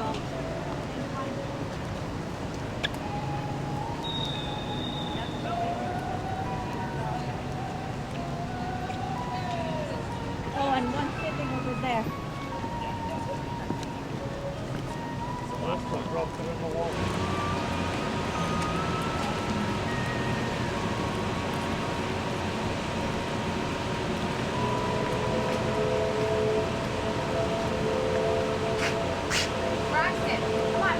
Oh, and one sitting over there. Last one dropped it in the wall. Braxton, come on.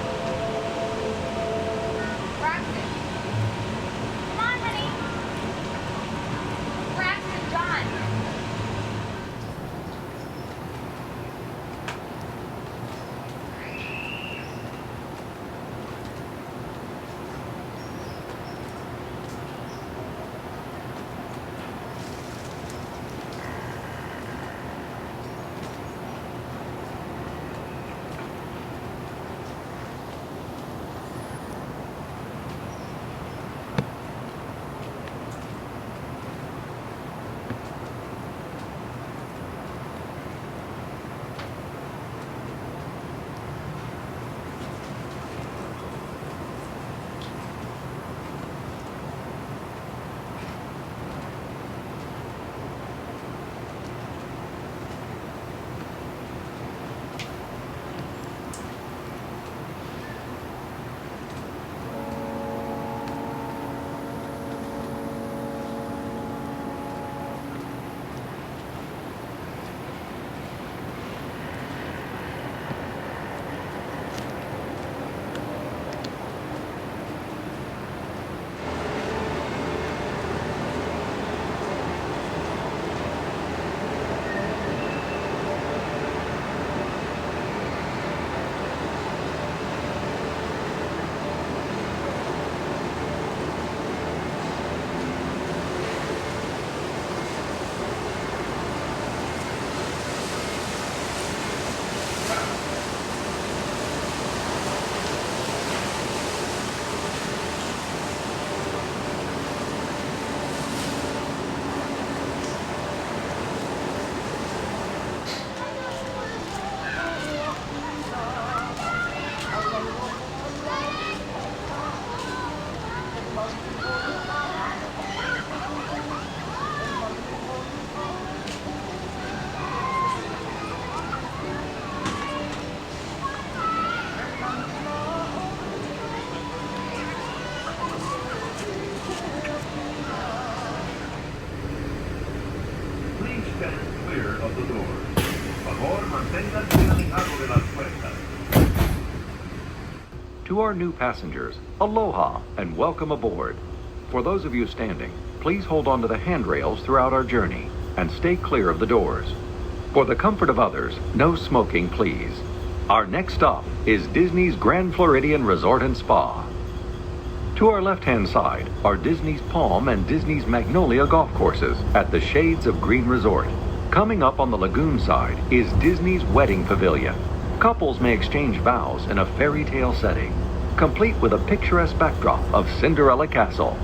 Braxton. Come on, honey. Braxton, John. Please stand clear of the doors. Por favor, manténganse alejado de las puertas. To our new passengers, aloha and welcome aboard. For those of you standing, please hold on to the handrails throughout our journey and stay clear of the doors. For the comfort of others, no smoking, please. Our next stop is Disney's Grand Floridian Resort and Spa. To our left-hand side are Disney's Palm and Disney's Magnolia golf courses at the Shades of Green Resort. Coming up on the lagoon side is Disney's Wedding Pavilion. Couples may exchange vows in a fairy tale setting, complete with a picturesque backdrop of Cinderella Castle.